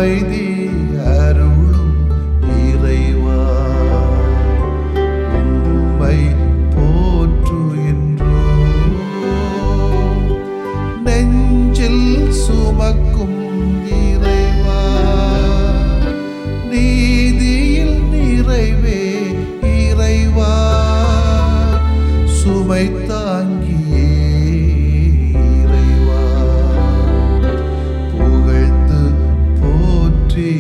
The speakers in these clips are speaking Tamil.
அமைதி அருளும் இறைவா, உம்மை போற்றுகின்றோம். நெஞ்சில் சுமக்கும் இறைவா, நீதியில் நிறைவே இறைவா, சுமை தாங்கியே இறைவா, புகழ்ந்து போற்றி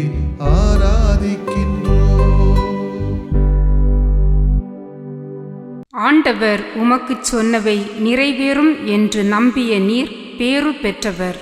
ஆராதிக்கின்றோம். ஆண்டவர் உமக்குச் சொன்னவை நிறைவேறும் என்று நம்பிய நீர் பேறு பெற்றவர்.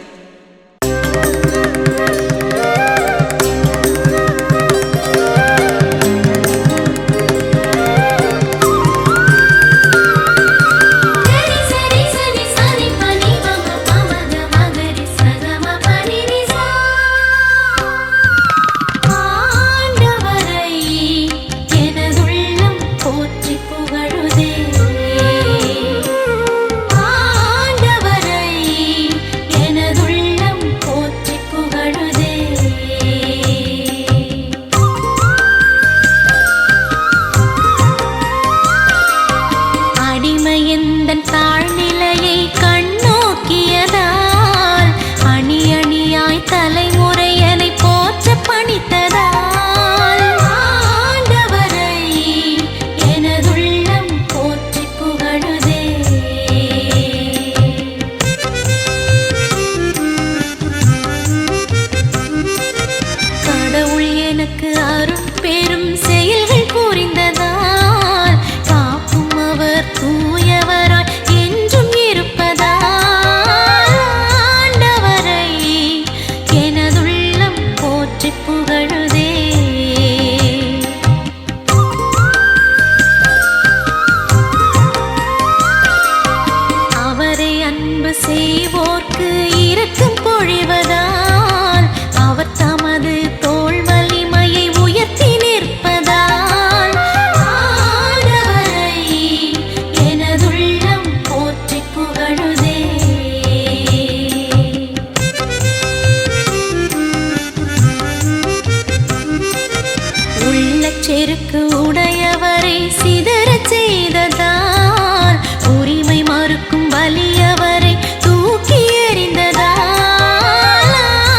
செருக்கு உடையவரை சிதறச் செய்ததால், உரிமை மறுக்கும் வலியவரை தூக்கி எறிந்ததால்,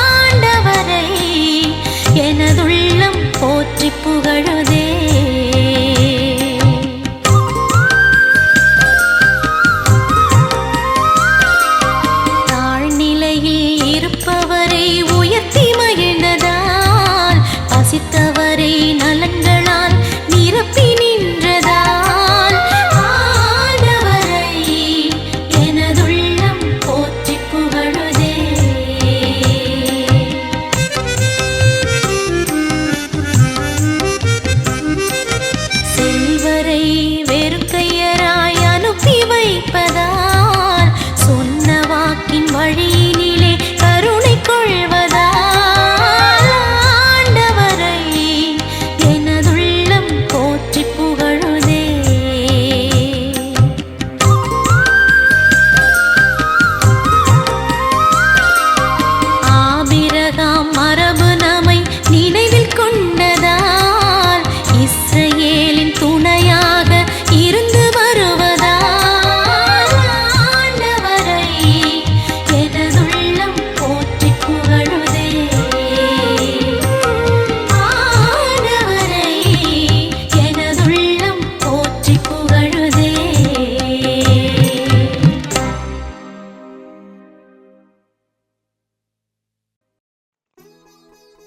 ஆண்டவரை எனதுள்ளம் போற்றி புகழுதே. தாழ்நிலையில் இருப்பவரை உயர்த்தி மகிழ்ந்ததால், பசித்தவரை நலன்களால் நிரப்பி நின்றதால், ஆண்டவரை எனதுள்ளம் போற்றி புகழுதே. செல்வரை வெறுக்கையராய் அனுப்பி வைப்பதால், சொன்ன வாக்கின் வழியினிலே கருணை கொள்வதால், ஆண்டவரை எனதுள்ளம் போற்றி புகழுதே. ஆபிரகாம் மரபு நம்மை நினைவில் கொண்டதால், இஸ்ரவேலின் துணையாக இருந்து வருவதால், ஆண்டவரை எனதுள்ளம் போற்றி புகழுதே. ஆண்டவரை எனதுள்ளம் போற்றி புகழுதே.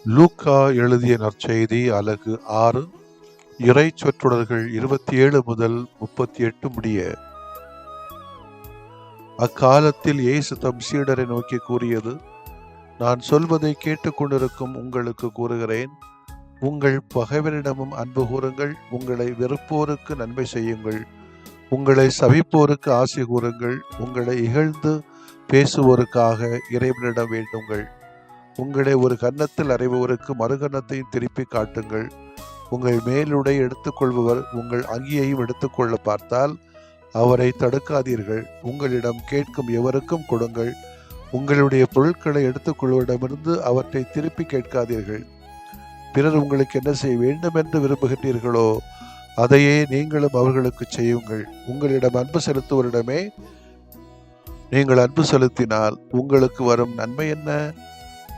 லூக்கா எழுதிய நற்செய்தி அலகு 6, இறை சொற்றொடர்கள் 27 முதல் 38 முடிய. அக்காலத்தில் இயேசு தம் சீடரை நோக்கி கூறியது, நான் சொல்வதை கேட்டுக்கொண்டிருக்கும் உங்களுக்கு கூறுகிறேன், உங்கள் பகைவரிடமும் அன்பு கூறுங்கள், உங்களை வெறுப்போருக்கு நன்மை செய்யுங்கள், உங்களை சபிப்போருக்கு ஆசி கூறுங்கள், உங்களை இகழ்ந்து பேசுவோருக்காக இறைவனிடம் வேண்டுங்கள். உங்களை ஒரு கன்னத்தில் அறைபவருக்கு மறுகன்னத்தையும் திருப்பி காட்டுங்கள். உங்கள் மேலுடை எடுத்துக்கொள்பவர் உங்கள் அங்கியையும் எடுத்துக்கொள்ள பார்த்தால் அவரை தடுக்காதீர்கள். உங்களிடம் கேட்கும் எவருக்கும் கொடுங்கள். உங்களுடைய பொருட்களை எடுத்துக்கொள்வரிடமிருந்து அவற்றை திருப்பி கேட்காதீர்கள். பிறர் உங்களுக்கு என்ன செய்ய வேண்டும் என்று விரும்புகின்றீர்களோ அதையே நீங்களும் அவர்களுக்கு செய்யுங்கள். உங்களிடம் அன்பு செலுத்துவரிடமே நீங்கள் அன்பு செலுத்தினால் உங்களுக்கு வரும் நன்மை என்ன?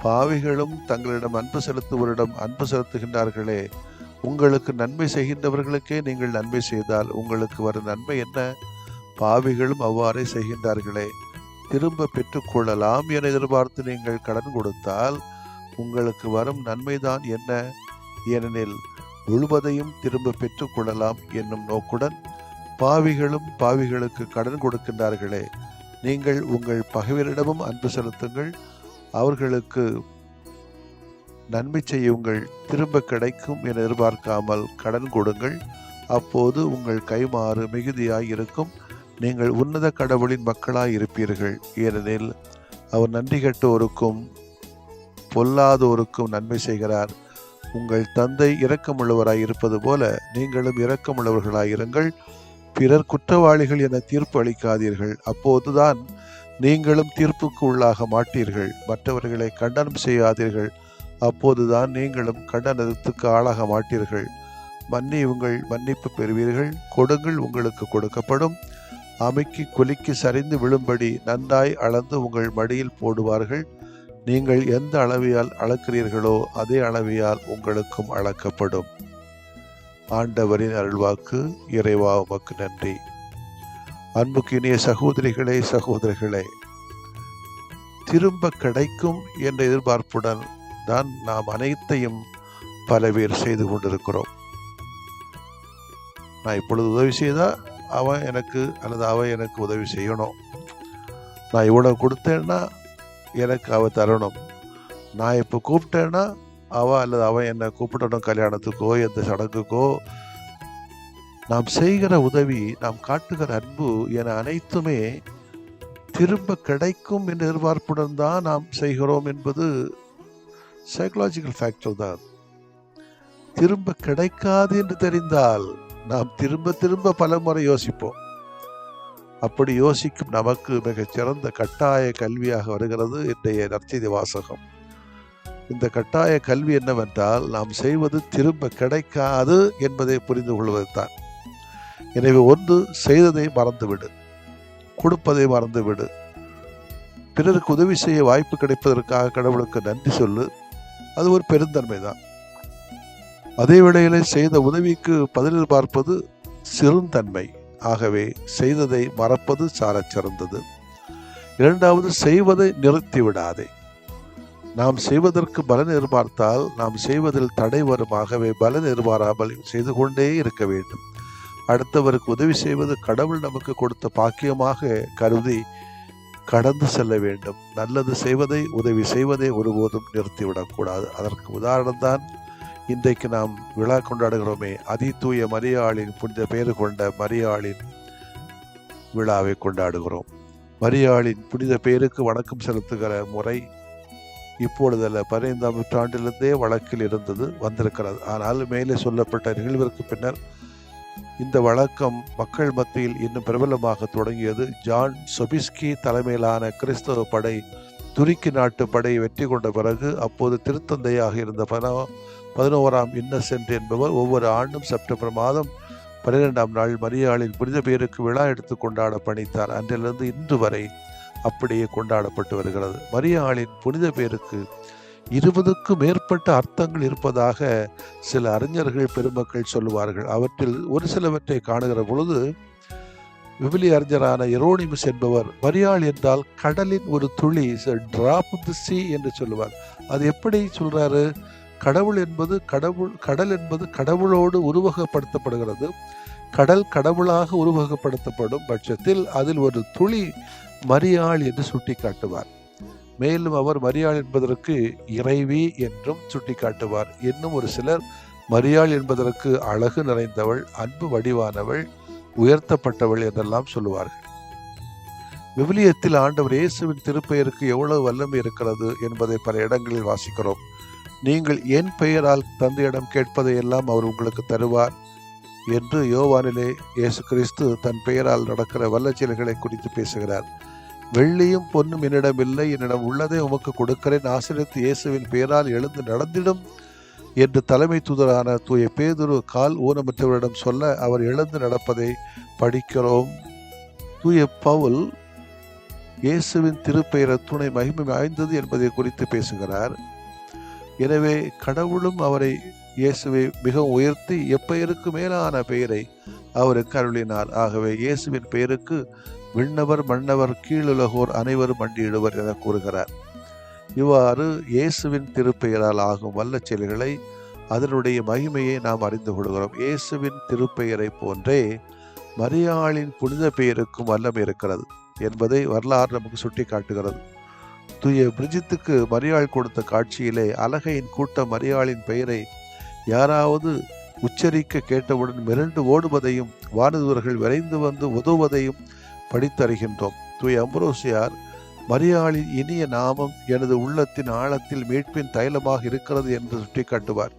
பாவிகளும் தங்களிடம் அன்பு செலுத்துவரிடம் அன்பு செலுத்துகின்றார்களே, உங்களுக்கு நன்மை செய்கின்றவர்களுக்கே நீங்கள் நன்மை செய்தால் உங்களுக்கு வரும் நன்மை என்ன? பாவிகளும் அவ்வாறே செய்கின்றார்களே. திரும்ப பெற்றுக்கொள்ளலாம் என எதிர்பார்த்து நீங்கள் கடன் கொடுத்தால் உங்களுக்கு வரும் நன்மைதான் என்ன? ஏனெனில் முழுவதையும் திரும்ப பெற்றுக்கொள்ளலாம் என்னும் நோக்குடன் பாவிகளும் பாவிகளுக்கு கடன் கொடுக்கின்றார்களே. நீங்கள் உங்கள் பகைவரிடமும் அன்பு செலுத்துங்கள், அவர்களுக்கு நன்மை செய்யுங்கள், திரும்ப கிடைக்கும் என எதிர்பார்க்காமல் கடன் கொடுங்கள். அப்போது உங்கள் கைமாறு மிகுதியாய் இருக்கும், நீங்கள் உன்னத கடவுளின் மக்களாய் இருப்பீர்கள். ஏனெனில் அவர் நன்றி கெட்டோருக்கும் பொல்லாதோருக்கும் நன்மை செய்கிறார். உங்கள் தந்தை இரக்கமுள்ளவராய் இருப்பது போல நீங்களும் இரக்கமுள்ளவர்களாய் இருங்கள். பிறர் குற்றவாளிகள் என தீர்ப்பு அளிக்காதீர்கள், அப்போதுதான் நீங்களும் தீர்ப்புக்கு உள்ளாக மாட்டீர்கள். மற்றவர்களை கண்டனம் செய்யாதீர்கள், அப்போதுதான் நீங்களும் கண்டனத்துக்கு ஆளாக மாட்டீர்கள். மன்னியுங்கள், மன்னிப்பு பெறுவீர்கள். கொடுங்கள், உங்களுக்கு கொடுக்கப்படும். அமுக்கி குலுக்கி சரிந்து விழும்படி நன்றாய் அளந்து உங்கள் மடியில் போடுவார்கள். நீங்கள் எந்த அளவையால் அளக்கிறீர்களோ அதே அளவையால் உங்களுக்கும் அளக்கப்படும். ஆண்டவரின் அருள்வாக்கு. இறைவா உமக்கு நன்றி. அன்புக்கினிய சகோதரிகளே, சகோதரிகளே, திரும்ப கிடைக்கும் என்ற எதிர்பார்ப்புடன் தான் நாம் அனைத்தையும் பல பேர் செய்து கொண்டிருக்கிறோம். நான் இப்பொழுது உதவி செய்தால் அவன் எனக்கு அல்லது அவன் எனக்கு உதவி செய்யணும், நான் இவ்வளவு கொடுத்தேன்னா எனக்கு அவ தரணும், நான் இப்போ கூப்பிட்டேன்னா அவன் அல்லது அவன் என்னை கூப்பிடணும் கல்யாணத்துக்கோ எந்த சடங்குக்கோ. நாம் செய்கிற உதவி, நாம் காட்டுகிற அன்பு என அனைத்துமே திரும்ப கிடைக்கும் என்ற எதிர்பார்ப்புடன் தான் நாம் செய்கிறோம் என்பது சைக்கலாஜிக்கல் ஃபேக்டர் தான். திரும்ப கிடைக்காது என்று தெரிந்தால் நாம் திரும்ப திரும்ப பல முறை யோசிப்போம். அப்படி யோசிக்கும் நமக்கு மிகச்சிறந்த கட்டாய கல்வியாக வருகிறது இன்றைய நற்செய்தி வாசகம். இந்த கட்டாய கல்வி என்னவென்றால், நாம் செய்வது திரும்ப கிடைக்காது என்பதை புரிந்து கொள்வதுதான். எனவே ஒன்று, செய்ததை மறந்துவிடு, கொடுப்பதை மறந்துவிடு. பிறருக்கு உதவி செய்ய வாய்ப்பு கிடைப்பதற்காக கடவுளுக்கு நன்றி சொல்லு, அது ஒரு பெருந்தன்மை தான். அதே வேளையிலே செய்த உதவிக்கு பதில் பார்ப்பது சிறுந்தன்மை. ஆகவே செய்ததை மறப்பது சாலச் சிறந்தது. இரண்டாவது, செய்வதை நிறுத்திவிடாதே. நாம் செய்வதற்கு பலன் எதிர்பார்த்தால் நாம் செய்வதில் தடை வரும். ஆகவே பலன் எதிர்பாராமல் செய்து கொண்டே இருக்க வேண்டும். அடுத்தவருக்கு உதவி செய்வது கடவுள் நமக்கு கொடுத்த பாக்கியமாக கருதி கடந்து செல்ல வேண்டும். நல்லது செய்வதை, உதவி செய்வதை ஒருபோதும் நிறுத்திவிடக்கூடாது. அதற்கு உதாரணம்தான் இன்றைக்கு நாம் விழா கொண்டாடுகிறோமே, அதிதூய மரியாளின் புனித பெயர் கொண்ட மரியாளின் விழாவை கொண்டாடுகிறோம். மரியாளின் புனித பெயருக்கு வணக்கம் செலுத்துகிற முறை இப்பொழுதல்ல, 15ஆம் நூற்றாண்டிலிருந்தே வழக்கில் இருந்தது வந்திருக்கிறது. ஆனால் மேலே சொல்லப்பட்ட நிகழ்விற்கு பின்னர் இந்த வழக்கம் மக்கள் மத்தியில் இன்னும் பிரபலமாக தொடங்கியது. ஜான் சொபிஸ்கி தலைமையிலான கிறிஸ்தவ படை துருக்கி நாட்டு படையை வெற்றி கொண்ட பிறகு அப்போது திருத்தந்தையாக இருந்த 11ஆம் இன்னசென்ட் என்பவர் ஒவ்வொரு ஆண்டும் செப்டம்பர் மாதம் 12ஆம் நாள் மரியாளின் புனித பெயருக்கு விழா எடுத்து கொண்டாட பணித்தார். அன்றிலிருந்து இன்று வரை அப்படியே கொண்டாடப்பட்டு வருகிறது. மரியாளின் புனித பெயருக்கு 20க்கும் மேற்பட்ட அர்த்தங்கள் இருப்பதாக சில அறிஞர்கள் பெருமக்கள் சொல்லுவார்கள். அவற்றில் ஒரு சிலவற்றை காணுகிற பொழுது விவிலிய அறிஞரான எரோனிமஸ் என்பவர் மரியாள் என்றால் கடலின் ஒரு துளி, டிராப் ஆஃப் தி சீ என்று சொல்லுவார். அது எப்படி சொல்றாரு? கடல் என்பது கடவுளோடு உருவகப்படுத்தப்படுகிறது. கடல் கடவுளாக உருவகப்படுத்தப்படும் பட்சத்தில் அதில் ஒரு துளி மரியாள் என்று சுட்டி காட்டுவார். மேலும் அவர் மரியாள் என்பதற்கு இறைவி என்றும் சுட்டி காட்டுவார். இன்னும் ஒரு சிலர் மரியாள் என்பதற்கு அழகு நிறைந்தவள், அன்பு வடிவானவள், உயர்த்தப்பட்டவள் என்றெல்லாம் சொல்லுவார்கள். விவிலியத்தில் ஆண்டவர் இயேசுவின் திருப்பெயருக்கு எவ்வளவு வல்லமை இருக்கிறது என்பதை பல இடங்களில் வாசிக்கிறோம். நீங்கள் என் பெயரால் தந்தையிடம் கேட்பதையெல்லாம் அவர் உங்களுக்கு தருவார் என்று யோவானிலே இயேசு கிறிஸ்து தன் பெயரால் நடக்கிற வல்லச்செயல்களை குறித்து பேசுகிறார். வெள்ளியும் பொன்னும் என்னிடம் இல்லை, என்னிடம் உள்ளதை உமக்கு கொடுக்கிறேன், ஆசீர்வதித்து இயேசுவின் பெயரால் எழுந்து நடந்திடும் என்று தலைமை தூதரான தூய பேதுரு கால் ஊனமற்றவரிடம் சொல்ல அவர் எழுந்து நடப்பதை படிக்கிறோம். தூய பவுல் இயேசுவின் திருப்பெயர் துணை மகிமை வாய்ந்தது என்பதை குறித்து பேசுகிறார். எனவே கடவுளும் அவரை இயேசுவை மிகவும் உயர்த்தி எப்பெயருக்கு மேலான பெயரை அவருக்கு அருளினார். ஆகவே இயேசுவின் பெயருக்கு விண்ணவர் மன்னவர் கீழுலகோர் அனைவரும் மண்டியிடுவர் என கூறுகிறார். இவ்வாறு இயேசுவின் திருப்பெயரால் ஆகும் வல்ல செயல்களை, அதனுடைய மகிமையை நாம் அறிந்து கொள்கிறோம். இயேசுவின் திருப்பெயரை போன்றே மரியாளின் புனித பெயருக்கும் வல்லமை இருக்கிறது என்பதை வரலாறு நமக்கு சுட்டி காட்டுகிறது. தூய பிரிஜித்துக்கு மரியாள் கொடுத்த காட்சியிலே அலகையின் கூட்டம் மரியாளின் பெயரை யாராவது உச்சரிக்க கேட்டவுடன் மிரண்டு ஓடுவதையும் வானதூதர்கள் விரைந்து வந்து உதவுவதையும் படித்தறிகின்றோம். தூய அம்புரோசியார் மரியாளின் இனிய நாமம் எனது உள்ளத்தின் ஆழத்தில் மீட்பின் தைலமாக இருக்கிறது என்று சுட்டிக்காட்டுவார்.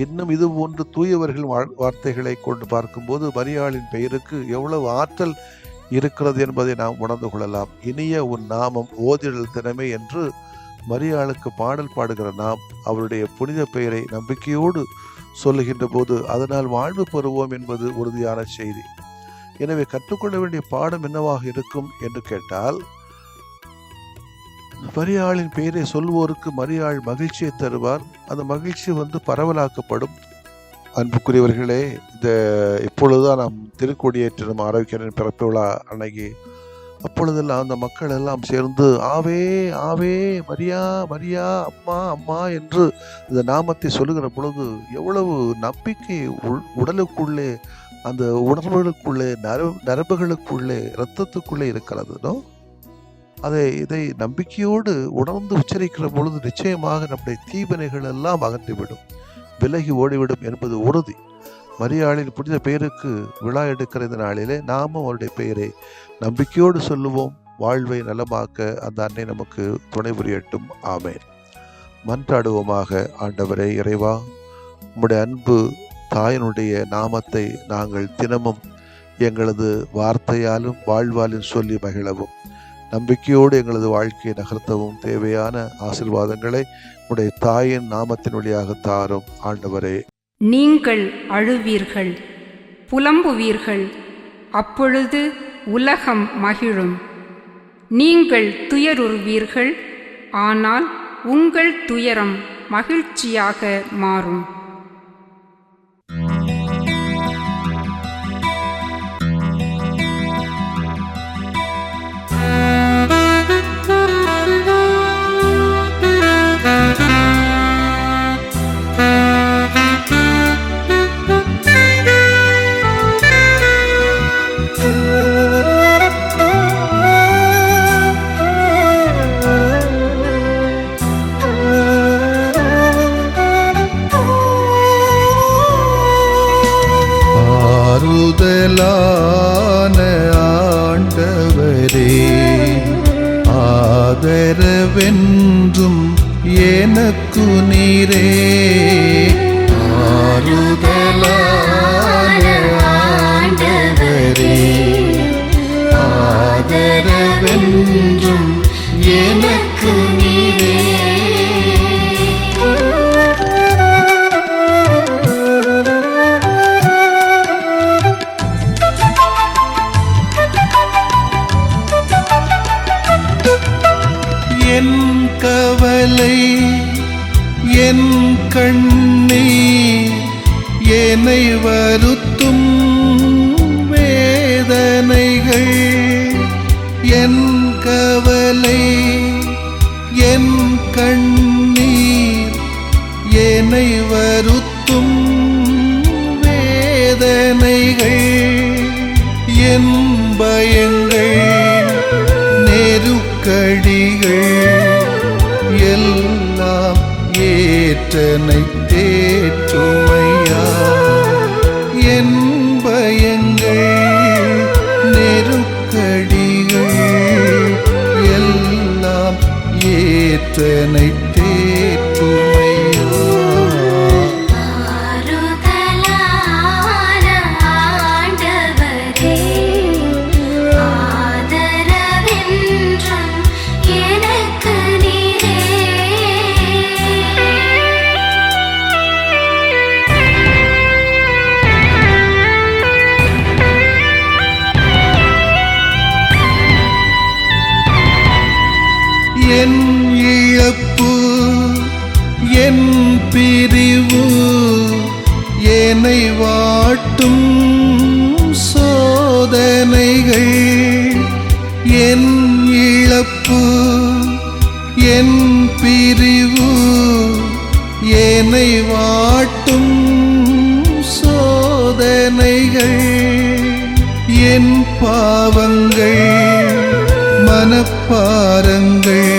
இன்னும் இது போன்று தூயவர்கள் வார்த்தைகளை கொண்டு பார்க்கும்போது மரியாளின் பெயருக்கு எவ்வளவு ஆற்றல் இருக்கிறது என்பதை நாம் உணர்ந்து கொள்ளலாம். இனிய உன் நாமம் ஓதிடல் திறமை என்று மரியாளுக்கு பாடல் பாடுகிற நாம் அவருடைய புனித பெயரை நம்பிக்கையோடு சொல்லுகின்ற போது அதனால் வாழ்வு பெறுவோம் என்பது உறுதியான செய்தி. எனவே கற்றுக்கொள்ள வேண்டிய பாடம் என்னவாக இருக்கும் என்று கேட்டால், மரியாளின் பெயரை சொல்வோருக்கு மரியாள் மகிழ்ச்சியை தருவார். அந்த மகிழ்ச்சி பரவலாக்கப்படும். அன்புக்குரியவர்களே, இப்பொழுதுதான் நாம் திருக்கொடியேற்றம் ஆரோக்கியரின் பிறப்பு விழா அன்னைக்கு அப்பொழுதெல்லாம் அந்த மக்கள் எல்லாம் சேர்ந்து ஆவே ஆவே மரியா மரியா அம்மா அம்மா என்று இந்த நாமத்தை சொல்லுகிற பொழுது எவ்வளவு நம்பிக்கை உடலுக்குள்ளே, அந்த உணர்வுகளுக்குள்ளே, நரம்புகளுக்குள்ளே, இரத்தத்துக்குள்ளே இருக்கிறது. இதை நம்பிக்கையோடு உணர்ந்து உச்சரிக்கிற பொழுது நிச்சயமாக நம்முடைய தீவினைகள் எல்லாம் அகன்றுவிடும், விலகி ஓடிவிடும் என்பது உறுதி. மரியாளின் புனித பெயருக்கு விழா எடுக்கிற இந்த நாளிலே நாமும் அவருடைய பெயரை நம்பிக்கையோடு சொல்லுவோம். வாழ்வை நலமாக்க அந்த அன்னை நமக்கு துணை புரியட்டும். ஆமேன். மன்றாடுவோமாக. ஆண்டவரே இறைவா, உம்முடைய அன்பு தாயினுடைய நாமத்தை நாங்கள் தினமும் எங்களது வார்த்தையாலும் வாழ்வாலும் சொல்லி மகிழவும், நம்பிக்கையோடு எங்களது வாழ்க்கையை நகர்த்தவும் தேவையான ஆசீர்வாதங்களை உடைய தாயின் நாமத்தின் வழியாக தாரும். ஆண்டவரே, நீங்கள் அழுவீர்கள், புலம்புவீர்கள், அப்பொழுது உலகம் மகிழும். நீங்கள் துயருறுவீர்கள், ஆனால் உங்கள் துயரம் மகிழ்ச்சியாக மாறும். ஆண்டவரே, ஆதரவென்றும் எனக்கு நீரே. ஆறுதலான ஆண்டவரே, ஆதரவென்றும் எனக்கு நீரே. என் கவலை, என் கண்ணீர், என்னை வருத்தும் வேதனைகள். என் கவலை, என் கண்ணீர், என்னை வருத்தும் வேதனைகள். என் பயங்கள், நெருக்கடிகள் எல்லாம் ஏற்றனை தேற்றுமையா. என் பயங்கள், நெருக்கடிகள் எல்லாம் ஏற்றனை தேற்றுமையா. ஆண்டவரே, ஆதரவென்றும் என் பிரிவு என்னை வாட்டும் சோதனைகள் என் பாவங்கள் மனப்பாரங்கள்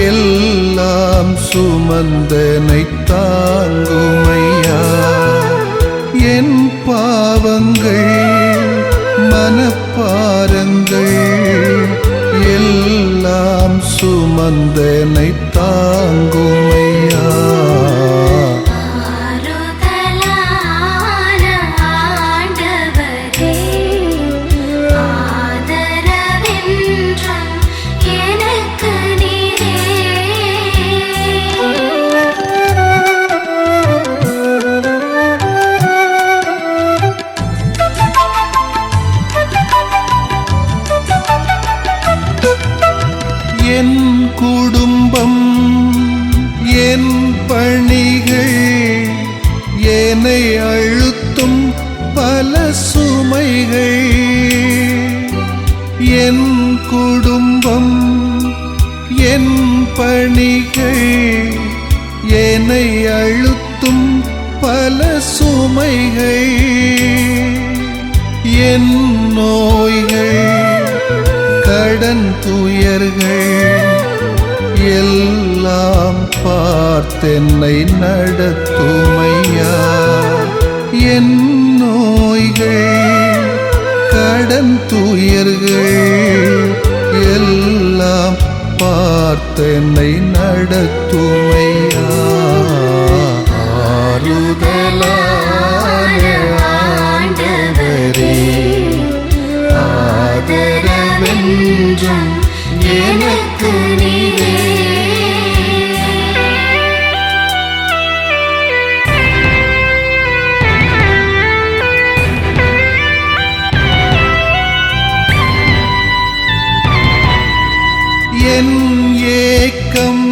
எல்லாம் சுமந்தனை தாங்குமையா என் பாவங்கள் மனப்பாரங்கள் எல்லாம் சுமந்தனை தாங்குமையா என் குடும்பம் என் பணிகள் என்னை அழுத்தும் பல சுமைகள் என் குடும்பம் என் பணிகள் என்னை அழுத்தும் பல சுமைகள் என் நோய்கள் கடன் துயர்கள் எல்லாம் பார்த்தென்னை நடத்துமையா என் நோய்கள் கடன் துயர்கள் எல்லாம் பார்த்தென்னை நடத்துமையா ஆறுதலான ஆண்டவரே ஆதரவென்றும் எனக்கு நீரே என் ஏக்கம்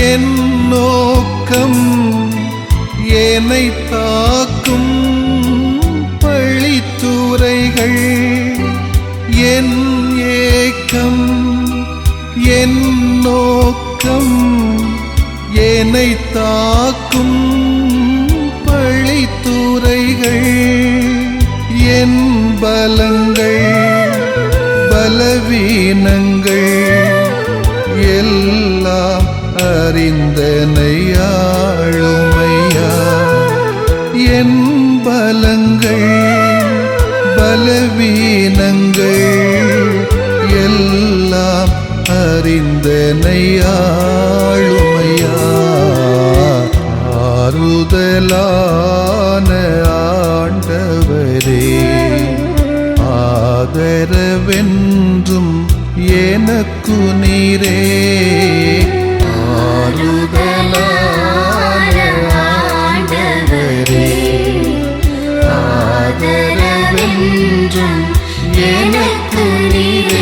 என் நோக்கம் என்னை தாக்கும் பழித்துரைகள் என் ஏக்கம் என் நோக்கம் என்னை தாக்கும் பழித்துரைகள் என் பலங்கள் பலவீனங்கள் எல்லாம் அறிந்தனை ஆளுமையா என் பலங்கள் பலவீனங்கள் எல்லாம் அறிந்தனை ஆளுமையா ஆறுதலான ஆண்டவரே ஆதரவென்றும் எனக்கு நீரே ஆறுதலான ஆண்டவரே ஆதரவென்றும் எனக்கு நீரே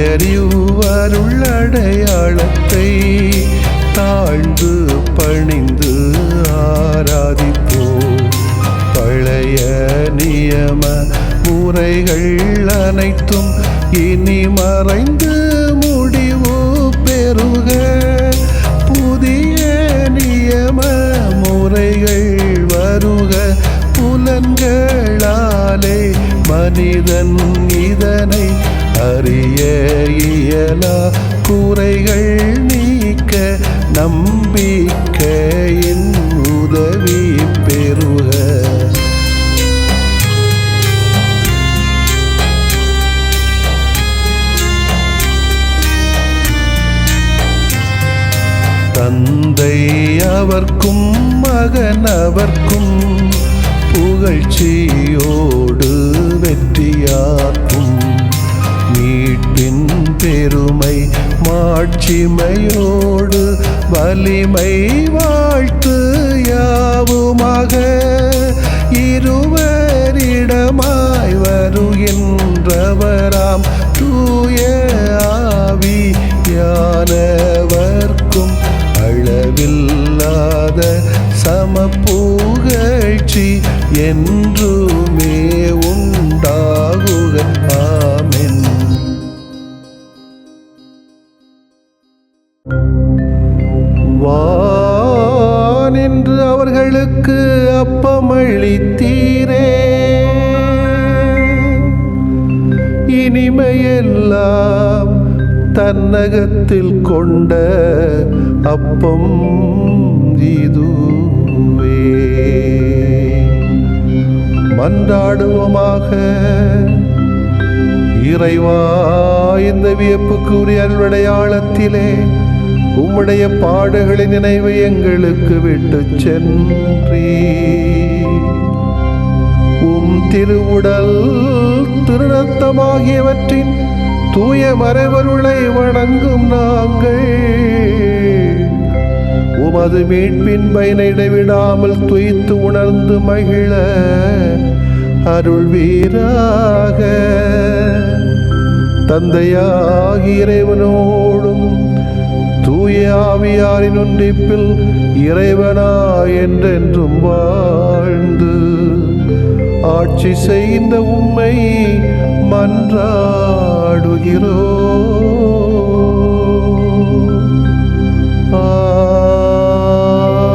மாண்புயரிவருள் அடையாளத்தை தாழ்ந்து பணிந்து ஆராதிப்போம் பழைய நியம முறைகள் அனைத்தும் இனி மறைந்து முடிவு பெறுக புதிய நியம முறைகள் வருக புலன்களாலே மனிதன் இதனை அறிய இயலா குறைகள் நீக்க நம்பிக்கையின் உதவி பெறுக தந்தை அவர்க்கும் மகன் அவர்க்கும் புகழ்ச்சியோடு வெற்றியாக்கும் மீட்பின் பெருமை மாட்சிமையோடு வலிமை வாழ்த்து யாவுமாக இருவரிடமாய் வருகின்றவராம் தூய ஆவியானவர்க்கும் அளவில்லாத முடியாத சமப்புகழ்ச்சி என்றுமே உண்டாகுக. ஆமென். வானின்று அவர்களுக்கு அப்பமளித்தீரே, இனிமையெல்லாம் தன்னகத்தில் கொண்ட அப்பம் இதுவே. மன்றாடுவோமாக. இறைவா, இந்த வியப்புக்குரிய அல்வடையாளத்திலே உம்முடைய பாடுகளின் நினைவை எங்களுக்கு விட்டு சென்றீ. உம் திருவுடல் திருரத்தமாகியவற்றின் தூய மறைபொருளை வணங்கும் நாங்கள் உமது மீட்பின் பயனை இடைவிடாமல் துய்த்து உணர்ந்து மகிழ அருள்வீராக. தந்தையாகிய இறைவனோடும் தூய ஆவியாரின் ஒன்றிப்பில் இறைவனா என்றென்றும் வாழ்ந்து ஆட்சி செய்த உம்மை மன்றாடுகிறோம்.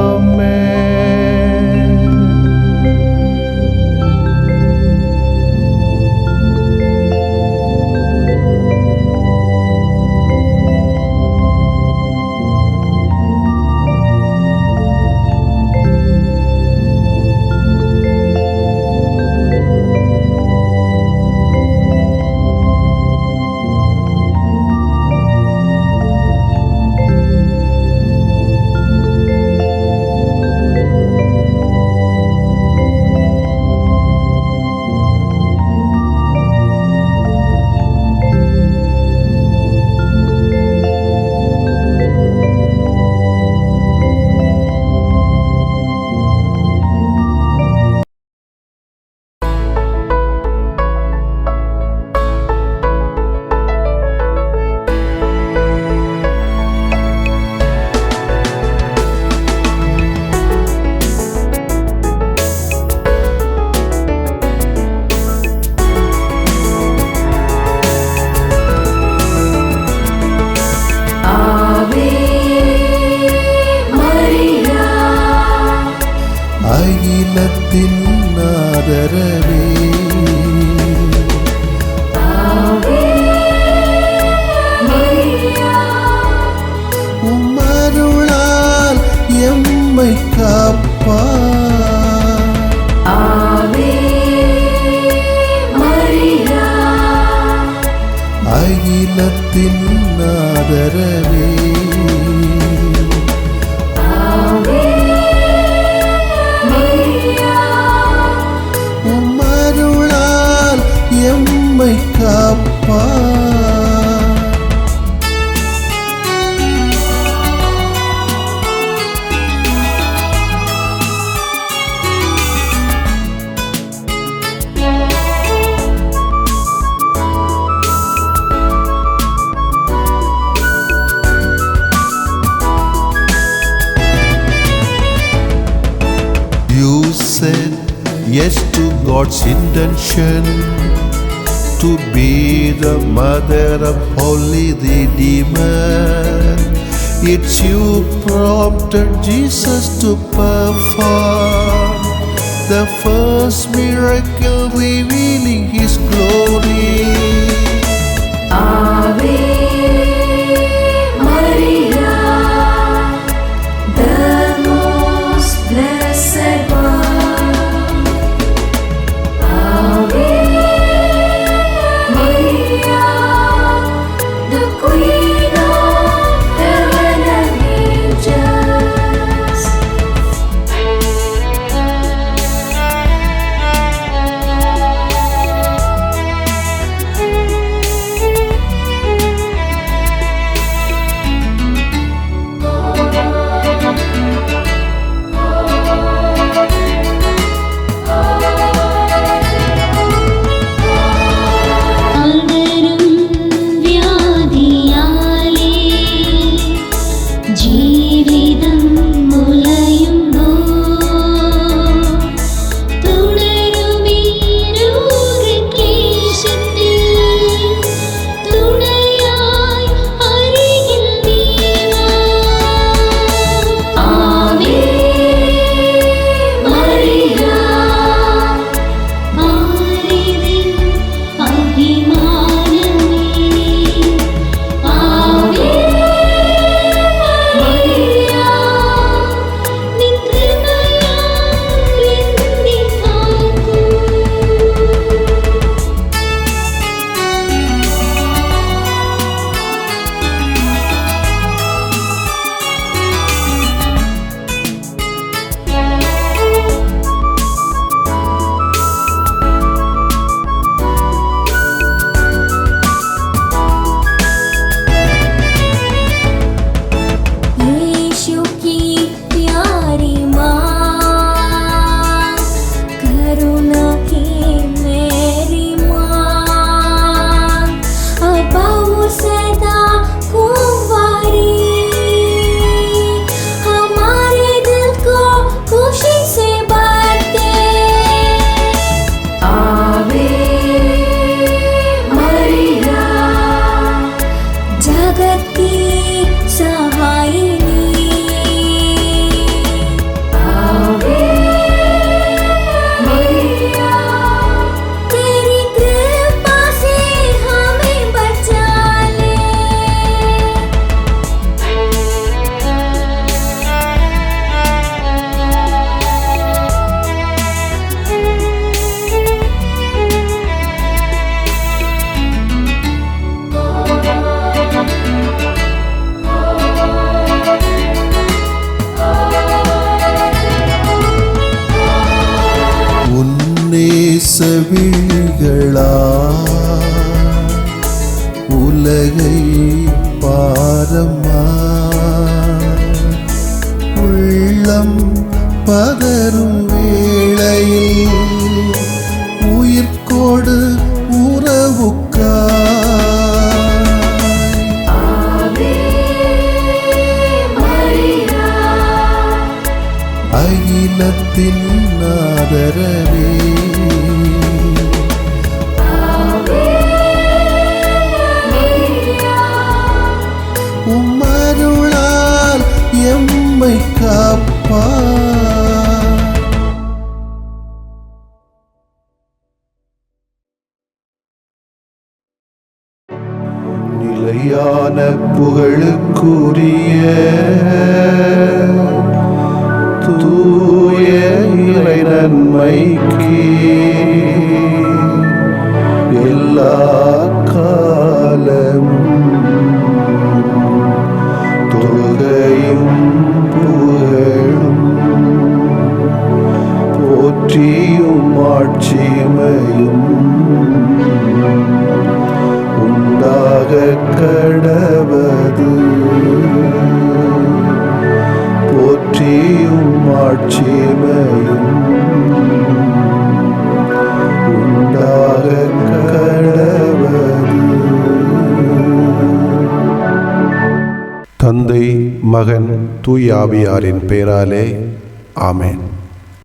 ஆமென். அகிலத்தின் ஆதரவே, உம்மருளால் எம்மை காப்பார். அகிலத்தின் ஆதரவே, உம்மருளால் எம்மை காப்பார். You said yes to God's intention to be the mother of Holy Redeemer. It's you prompted Jesus to perform the first miracle revealing His glory. Ave Maria, the most blessed one. Ave Maria, the Queen of heaven and angels. நேசவிழிகளா உலகை பாரம்மா, உள்ளம் பதரும் வேளையில் உயிர்கோடு உறவுக்கா அகிலத்தின் ஆதரவே உம்மருளால் எம்மை காப்பா. நிலையான புகழுக்குரிய தூய இறை நன்மைக்கு எல்லா காலமும் தொழுகையும் புகழும் போற்றியும் ஆட்சிமையும் உண்டாக கடவது. போற்றியும் ஆட்சிமையும் உண்டாக கடவது. தந்தை, மகன், தூய ஆவியாரின் பெயராலே ஆமென்.